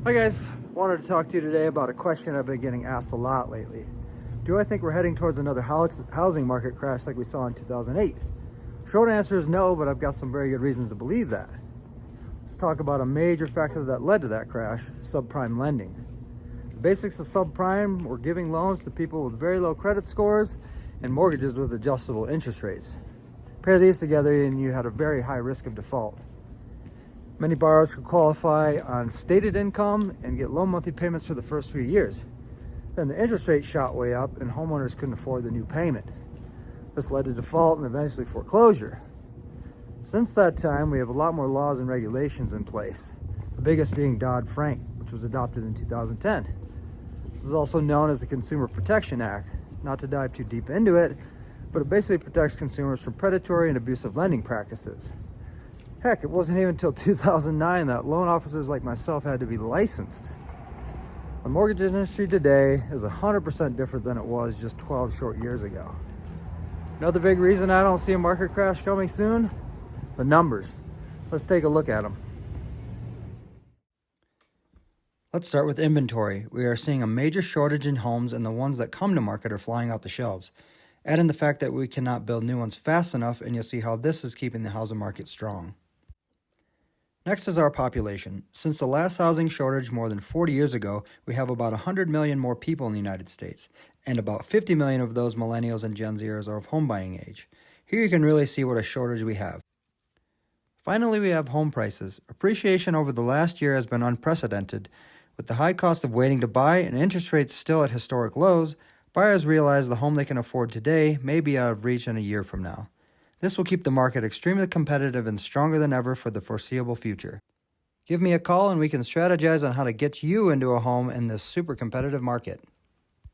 Hi guys, wanted to talk to you today about a question I've been getting asked a lot lately. Do I think we're heading towards another housing market crash like we saw in 2008? Short answer is no, but I've got some very good reasons to believe that. Let's talk about a major factor that led to that crash: subprime lending. The basics of subprime were giving loans to people with very low credit scores and mortgages with adjustable interest rates. Pair these together and you had a very high risk of default. Many borrowers could qualify on stated income and get low monthly payments for the first few years. Then the interest rate shot way up and homeowners couldn't afford the new payment. This led to default and eventually foreclosure. Since that time, we have a lot more laws and regulations in place, the biggest being Dodd-Frank, which was adopted in 2010. This is also known as the Consumer Protection Act. Not to dive too deep into it, but it basically protects consumers from predatory and abusive lending practices. Heck, it wasn't even until 2009 that loan officers like myself had to be licensed. The mortgage industry today is 100% different than it was just 12 short years ago. Another big reason I don't see a market crash coming soon? The numbers. Let's take a look at them. Let's start with inventory. We are seeing a major shortage in homes, and the ones that come to market are flying off the shelves. Add in the fact that we cannot build new ones fast enough, and you'll see how this is keeping the housing market strong. Next is our population. Since the last housing shortage more than 40 years ago, we have about 100 million more people in the United States, and about 50 million of those millennials and Gen Zers are of home buying age. Here you can really see what a shortage we have. Finally, we have home prices. Appreciation over the last year has been unprecedented. With the high cost of waiting to buy and interest rates still at historic lows, buyers realize the home they can afford today may be out of reach in a year from now. This will keep the market extremely competitive and stronger than ever for the foreseeable future. Give me a call and we can strategize on how to get you into a home in this super competitive market.